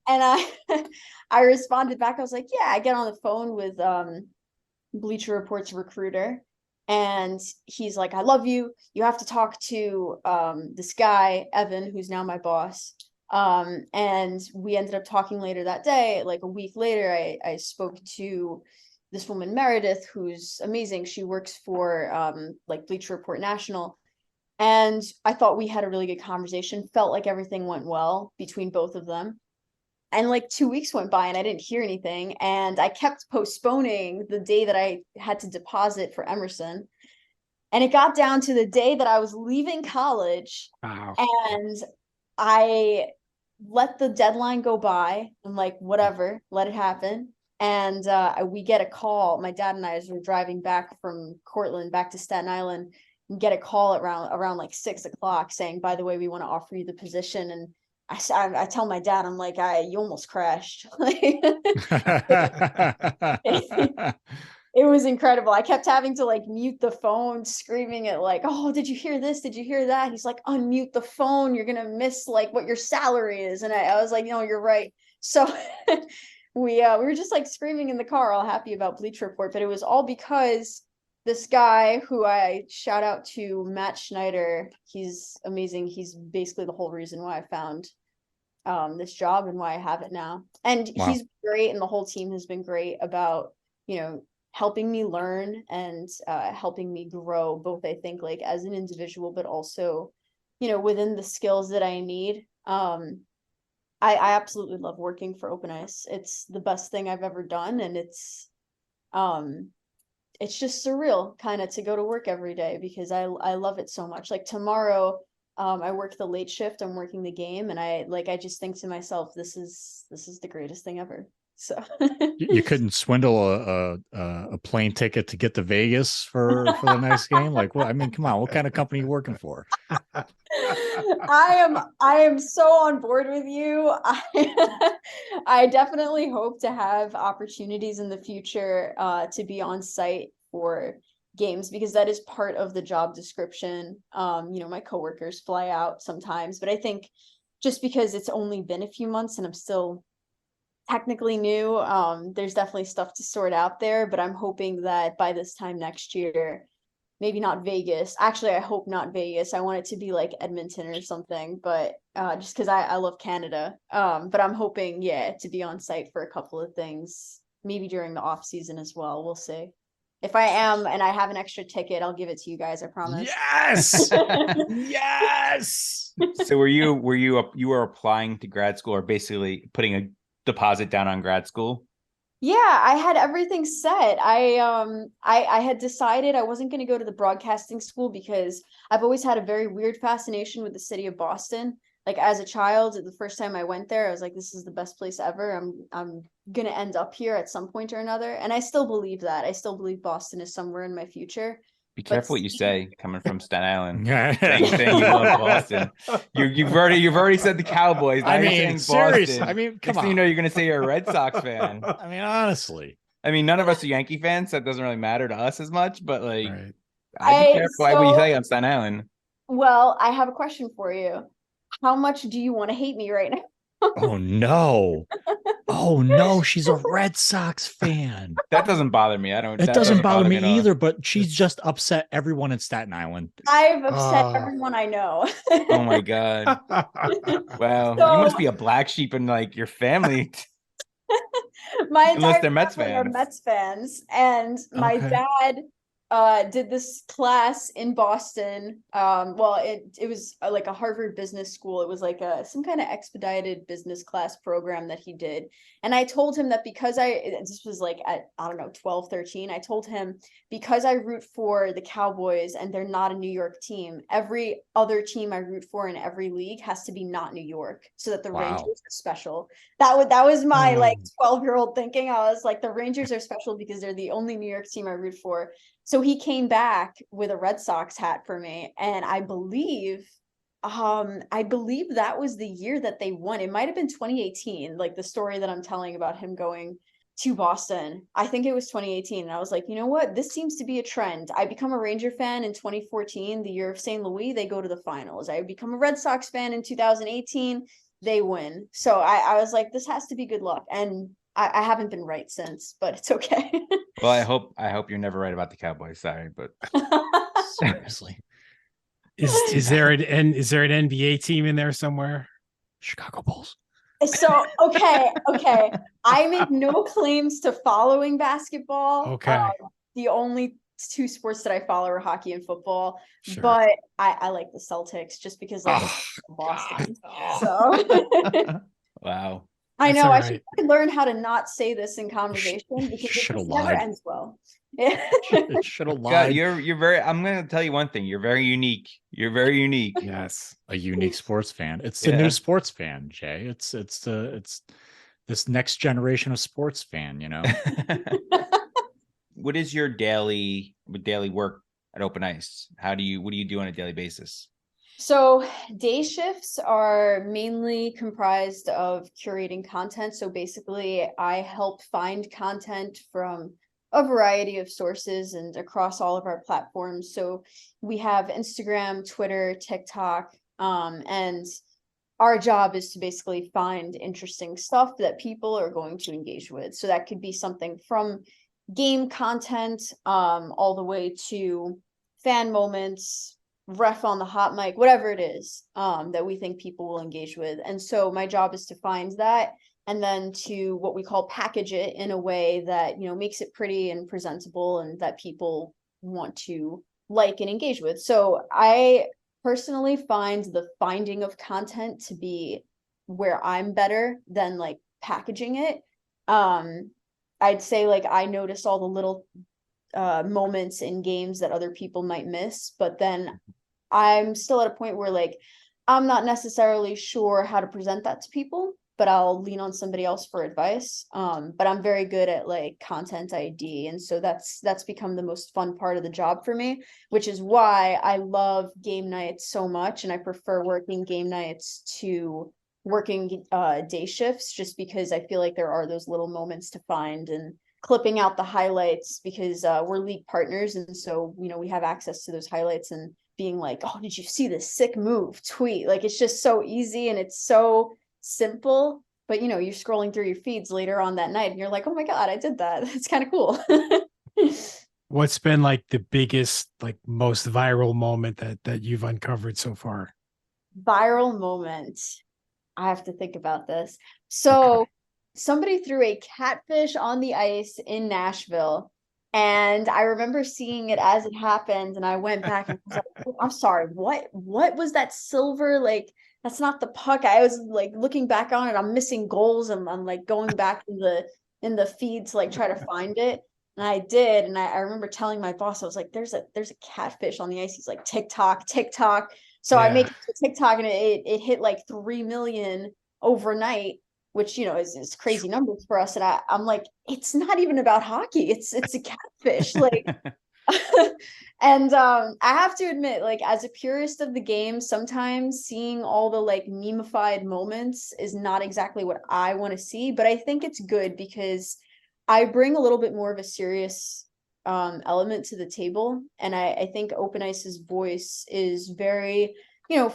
I responded back. I was like, yeah, I get on the phone with Bleacher Report's recruiter. And he's like, I love you. You have to talk to this guy, Evan, who's now my boss. And we ended up talking later that day. Like a week later, I spoke to this woman, Meredith, who's amazing. She works for like Bleacher Report National. And I thought we had a really good conversation. Felt like everything went well between both of them. And like 2 weeks went by and I didn't hear anything. And I kept postponing the day that I had to deposit for Emerson. And it got down to the day that I was leaving college. Wow. And I let the deadline go by. I'm like, whatever, let it happen. And we get a call. My dad and I, as we're driving back from Cortland back to Staten Island, get a call around like 6 o'clock saying, by the way, we want to offer you the position. And I tell my dad, I'm like, you almost crashed. It was incredible. I kept having to like mute the phone, screaming at like, oh, did you hear this? Did you hear that? He's like, unmute the phone. You're going to miss like what your salary is. And I was like, no, you're right. So we were just like screaming in the car, all happy about Bleacher Report, but it was all because this guy who I shout out to, Matt Schneider, he's amazing. He's basically the whole reason why I found this job and why I have it now. And Wow. He's great. And the whole team has been great about, helping me learn and helping me grow, both, I think, like as an individual, but also, within the skills that I need. I absolutely love working for Open Ice. It's the best thing I've ever done. And it's just surreal kind of to go to work every day because I love it so much. Like tomorrow, I work the late shift. I'm working the game, and I just think to myself, this is the greatest thing ever. So you couldn't swindle a plane ticket to get to Vegas for the next game? Like, what? I mean, come on, what kind of company are you working for? I am so on board with you. I definitely hope to have opportunities in the future to be on site for games, because that is part of the job description. My coworkers fly out sometimes, but I think just because it's only been a few months and I'm still technically new, there's definitely stuff to sort out there, but I'm hoping that by this time next year, maybe not Vegas. Actually, I hope not Vegas. I want it to be like Edmonton or something, but just because I love Canada. But I'm hoping, to be on site for a couple of things, maybe during the off season as well. We'll see. If I am and I have an extra ticket, I'll give it to you guys. I promise. Yes. Yes. So you were applying to grad school, or basically putting a deposit down on grad school? Yeah, I had everything set. I had decided I wasn't going to go to the broadcasting school because I've always had a very weird fascination with the city of Boston. Like as a child, the first time I went there, I was like, this is the best place ever. I'm going to end up here at some point or another. And I still believe that. I still believe Boston is somewhere in my future. Be careful what you say, coming from Staten Island. Yeah. saying you love Boston. You've already said the Cowboys. Now you're saying seriously. Boston. I mean, come Next on. thing you know, you're going to say you're a Red Sox fan. I mean, honestly. I mean, none of us are Yankee fans, so it doesn't really matter to us as much. But like, Right. I'd be careful what you say on Staten Island. Well, I have a question for you. How much do you want to hate me right now? Oh no. Oh no, she's a Red Sox fan. That doesn't bother me. It doesn't bother me either, but she's just upset everyone in Staten Island. I've upset everyone I know. Oh my God. Wow. So- you must be a black sheep in like your family. My Unless entire they're Mets family are fans. Mets fans, and my Okay. dad did this class in Boston. It was like a Harvard business school. It was like some kind of expedited business class program that he did. And I told him that because this was like at, I don't know, 12, 13, I told him because I root for the Cowboys and they're not a New York team, every other team I root for in every league has to be not New York, so that the Wow. Rangers are special. That was my like 12-year-old thinking. I was like, the Rangers are special because they're the only New York team I root for. So he came back with a Red Sox hat for me, and I believe that was the year that they won. It might have been 2018, like the story that I'm telling about him going to Boston. I think it was 2018. And I was like, you know what? This seems to be a trend. I become a Ranger fan in 2014, the year of St. Louis. They go to the finals. I become a Red Sox fan in 2018. They win. So I was like, this has to be good luck. And I haven't been right since, but it's okay. Well, I hope you're never right about the Cowboys. Sorry, but Seriously. Is there an NBA team in there somewhere? Chicago Bulls. So, okay. I make no claims to following basketball. Okay. The only two sports that I follow are hockey and football, Sure. but I like the Celtics just because like Boston. So wow. I That's know all I right. should probably learn how to not say this in conversation because it Should've just never lied. ends well. It should have God, lied. you're very. I'm gonna tell you one thing. You're very unique. You're very unique. Yes. A unique sports fan. It's the Yeah. new sports fan, Jay. It's this next generation of sports fan, you know. What is your daily work at Open Ice? What do you do on a daily basis? So day shifts are mainly comprised of curating content. So basically I help find content from a variety of sources and across all of our platforms. So we have Instagram, Twitter, TikTok, and our job is to basically find interesting stuff that people are going to engage with. So that could be something from game content, all the way to fan moments, ref on the hot mic, whatever it is, that we think people will engage with. And so my job is to find that and then to what we call package it in a way that, makes it pretty and presentable and that people want to like and engage with. So I personally find the finding of content to be where I'm better than like packaging it. I'd say like I notice all the little moments in games that other people might miss, but then I'm still at a point where like I'm not necessarily sure how to present that to people, but I'll lean on somebody else for advice. But I'm very good at like content ID, and so that's become the most fun part of the job for me, which is why I love game nights so much, and I prefer working game nights to working day shifts, just because I feel like there are those little moments to find, and clipping out the highlights because we're league partners, and so we have access to those highlights and being like, oh, did you see this sick move? Tweet. Like, it's just so easy and it's so simple. But you're scrolling through your feeds later on that night and you're like, oh my God, I did that. It's kind of cool. What's been like the biggest, like most viral moment that you've uncovered so far? Viral moment. I have to think about this. So somebody threw a catfish on the ice in Nashville, and I remember seeing it as it happened, and I went back and was like, oh, I'm sorry, what was that silver? Like, that's not the puck. I was like looking back on it, I'm missing goals, and I'm like going back in the feed to like try to find it. And I did, and I remember telling my boss, I was like, there's a catfish on the ice. He's like, TikTok. So I make it to TikTok, and it hit like 3 million overnight, which is crazy numbers for us. And I'm like, it's not even about hockey. It's a catfish. Like, and I have to admit, like, as a purist of the game, sometimes seeing all the like memeified moments is not exactly what I want to see. But I think it's good because I bring a little bit more of a serious element to the table, and I think Open Ice's voice is very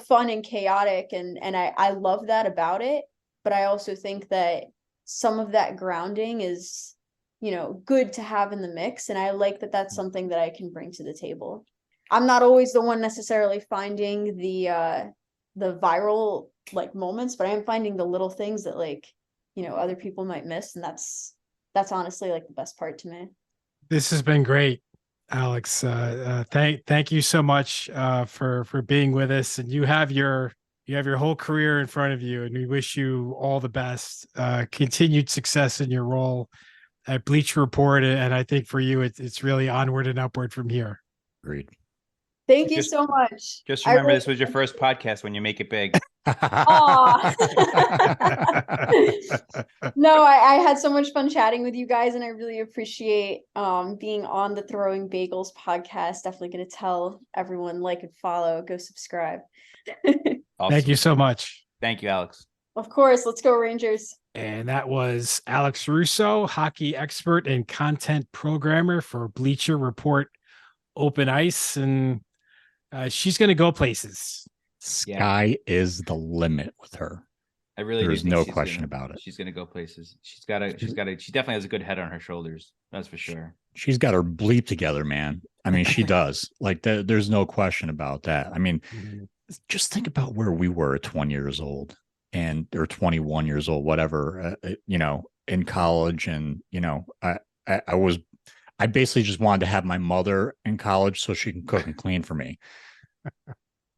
fun and chaotic, and I love that about it. But I also think that some of that grounding is good to have in the mix, and I like that that's something that I can bring to the table. I'm not always the one necessarily finding the viral like moments, but I am finding the little things that like other people might miss, and that's honestly like the best part to me. This has been great, Alex. Thank you so much for being with us. And you have your whole career in front of you, and we wish you all the best, continued success in your role at Bleacher Report. And I think for you, it's really onward and upward from here. Agreed. Thank you so much. Just remember, this was your first podcast when you make it big. No, I had so much fun chatting with you guys, and I really appreciate being on the Throwing Bagels podcast. Definitely going to tell everyone, like and follow, go subscribe. Awesome. Thank you so much. Thank you, Alex. Of course. Let's go Rangers. And that was Alex Russo, hockey expert and content programmer for Bleacher Report Open Ice. And she's going to go places. Sky is the limit with her. I really There's do think no question about it. She's gonna go places. She definitely has a good head on her shoulders. That's for sure. She's got her bleep together, man. I mean, she does. Like, there's no question about that. I mean, just think about where we were at 20 years old or 21 years old, whatever, in college. And, I basically just wanted to have my mother in college so she can cook and clean for me.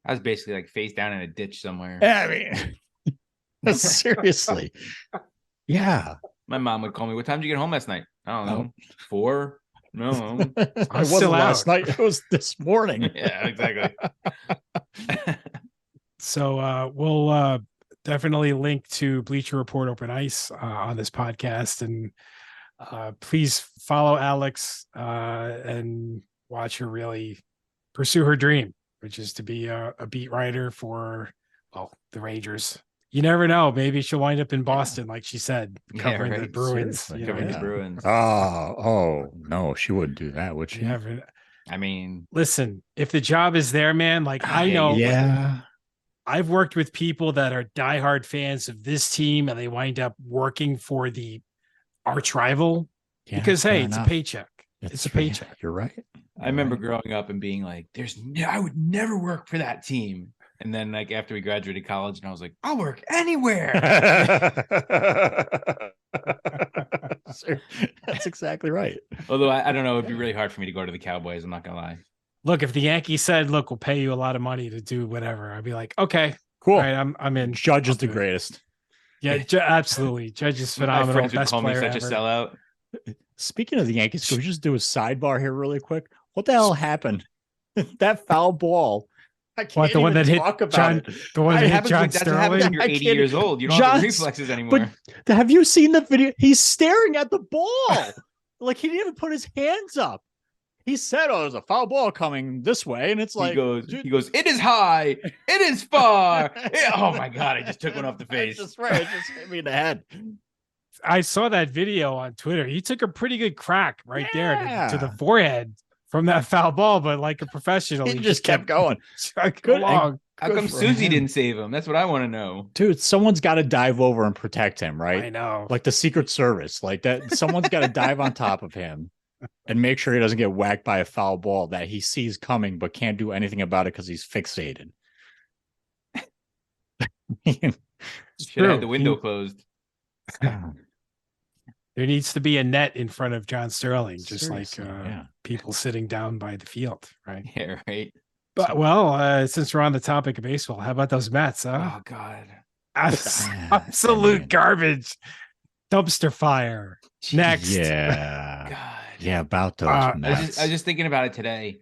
I was basically like face down in a ditch somewhere. I mean, seriously. Yeah. My mom would call me. What time did you get home last night? I don't know. 4? No. It wasn't last night. It was this morning. Yeah, exactly. So we'll definitely link to Bleacher Report Open Ice on this podcast. And please follow Alex and watch her really pursue her dream, which is to be a beat writer for the Rangers. You never know. Maybe she'll wind up in Boston, like she said, covering the Bruins. Covering the Bruins. Oh, no, she wouldn't do that, would she? I mean, listen, if the job is there, man, like I know. Yeah. I've worked with people that are diehard fans of this team, and they wind up working for the arch rival because, hey, it's a paycheck. It's a paycheck. You're right. I remember growing up and being like, I would never work for that team. And then like after we graduated college, and I was like, I'll work anywhere. That's exactly right. Although I don't know, it'd be really hard for me to go to the Cowboys. I'm not gonna lie. Look, if the Yankees said, look, we'll pay you a lot of money to do whatever, I'd be like, okay, cool. All right, I'm in. Judge is the greatest. Yeah, absolutely. Judge is phenomenal. My friends would best call me player such ever. a sellout. Speaking of the Yankees, can we just do a sidebar here really quick? What the hell happened? That foul ball. I can't the one that hit John? The one that hit John Sterling. When you're 80 years old. You don't have the reflexes anymore. But have you seen the video? He's staring at the ball. Like he didn't even put his hands up. He said, "Oh, there's a foul ball coming this way," and it's like he goes, "It is high, it is far." Oh my god! I just took one off the face. Just right, it just hit me in the head. I saw that video on Twitter. He took a pretty good crack right there to the Yeah. forehead from that foul ball, but like a professional, He just kept going. chugging Good. along. How Good come for Susie him. didn't save him? That's what I want to know. Dude, someone's got to dive over and protect him, right? I know. Like the Secret Service, like that. Someone's got to dive on top of him and make sure he doesn't get whacked by a foul ball that he sees coming but can't do anything about it because he's fixated. Should have had the window closed. There needs to be a net in front of John Sterling, just Seriously, like people sitting down by the field, right? Yeah, right. But well, since we're on the topic of baseball, how about those Mets? Huh? Oh God. Absolute garbage, dumpster fire. Next, Yeah. God. Yeah, about those I Mets. was just thinking about it today.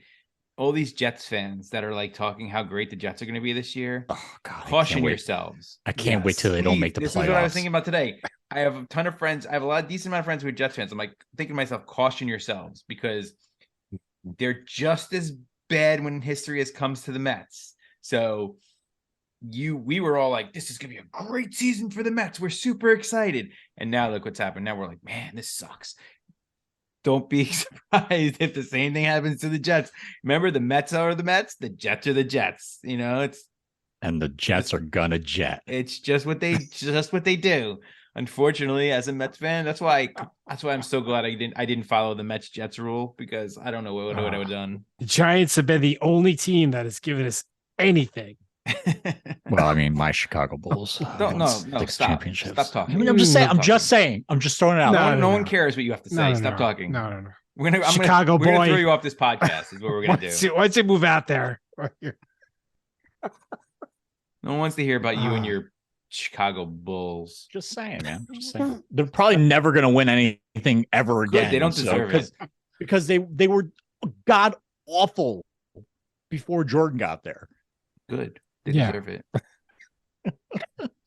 All these Jets fans that are like talking how great the Jets are going to be this year. Oh God, Caution yourselves. I can't wait till they don't make the This playoffs. is what I was thinking about today. I have a ton of friends. I have a decent amount of friends who are Jets fans. I'm like thinking to myself, caution yourselves, because they're just as bad when history comes to the Mets. So we were all like, this is gonna be a great season for the Mets. We're super excited. And now look what's happened. Now we're like, man, this sucks. Don't be surprised if the same thing happens to the Jets. Remember, the Mets are the Mets, the Jets are the Jets. You know, And the Jets are gonna jet. it's just what they do. Unfortunately, as a Mets fan, that's why I'm so glad I didn't follow the Mets Jets rule, because I don't know what I would have done. the Giants have been the only team that has given us anything. Well, I mean, my Chicago Bulls. No, six stop. championships. Stop talking. I mean, I'm just saying. Stop I'm just throwing it out. No, No one cares what you have to say. No, Stop talking. No. We're gonna Chicago we're gonna boy. throw you off this podcast. Is what we're gonna do. Once you move out there, No one wants to hear about you and your Chicago Bulls. Just saying, man. Just saying. They're probably never going to win anything ever Good, again. they don't deserve it. Because they were god awful before Jordan got there. Good. They Yeah. deserve it.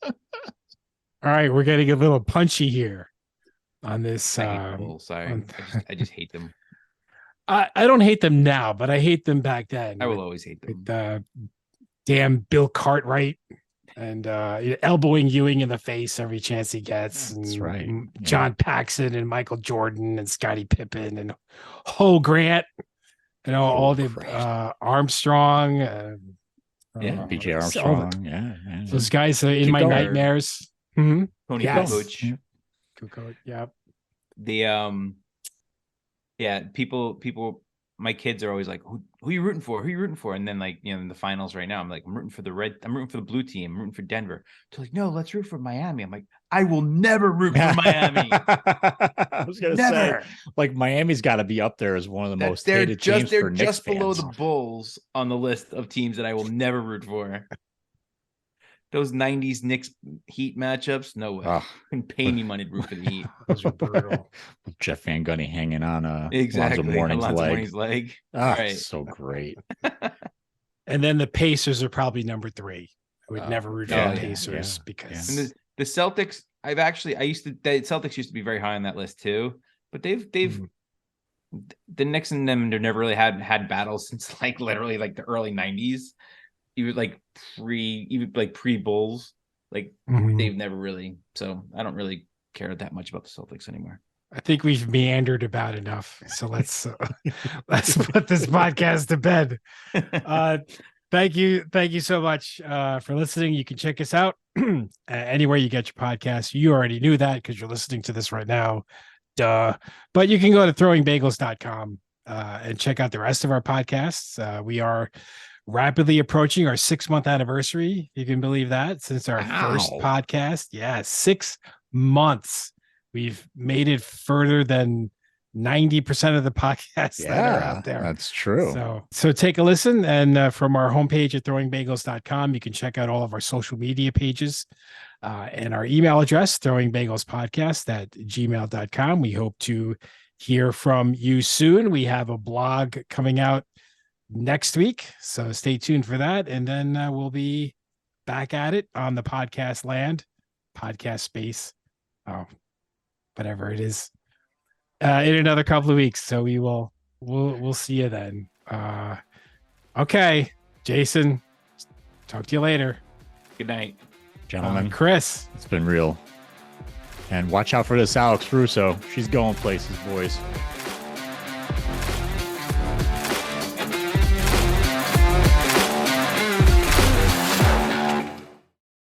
all right, we're getting a little punchy here on this. I hate the Bulls. Sorry, I just hate them. I don't hate them now, but I hate them back then. I will always hate them. With damn Bill Cartwright and elbowing Ewing in the face every chance he gets. That's and right. John Paxson and Michael Jordan and Scottie Pippen and Ho Grant. You know, all the Armstrong. BJ Armstrong. Yeah. Those guys are in Keep my going. nightmares. Mm-hmm. Tony Yes. Kukoc. Kukoc, yeah. The people, my kids are always like, who are you rooting for? Who are you rooting for? And then, like, you know, in the finals right now, I'm like, I'm rooting for the blue team. I'm rooting for Denver. They're like, no, let's root for Miami. I'm like, I will never root for Miami. I was gonna Never. say, like, Miami's got to be up there as one of the most hated teams they're for Knicks just below fans. the Bulls on the list of teams that I will never root for. Those 90s Knicks Heat matchups, no way. Ugh. Couldn't pay me money to root for the Heat. Those are brutal. With Jeff Van Gundy hanging on Exactly. Alonzo Mourning's Mourning's leg. Ah, Right. so great. And then the Pacers are probably number 3. I would Oh, never root for yeah, the yeah, Pacers yeah. because And the Celtics, the Celtics used to be very high on that list too, but they've the Knicks and them, they've never really had battles since like literally like the early 90s. Even pre Bulls, like they've never really. So I don't really care that much about the Celtics anymore. I think we've meandered about enough. So let's put this podcast to bed. Thank you so much for listening. You can check us out anywhere you get your podcasts. You already knew that because you're listening to this right now. Duh. But you can go to throwingbagels.com and check out the rest of our podcasts. We are rapidly approaching our 6-month anniversary. You can believe that, since our first podcast. Yeah, 6 months. We've made it further than 90% of the podcasts that are out there. That's true. So take a listen. And from our homepage at throwingbagels.com, you can check out all of our social media pages and our email address, throwingbagelspodcast@gmail.com. We hope to hear from you soon. We have a blog coming out next week, so stay tuned for that. And then we'll be back at it on the podcast space, whatever it is, in another couple of weeks. So we'll see you then. Okay, Jason, talk to you later. Good night, Gentlemen. Chris, It's been real. And watch out for this Alex Russo. She's going places, boys.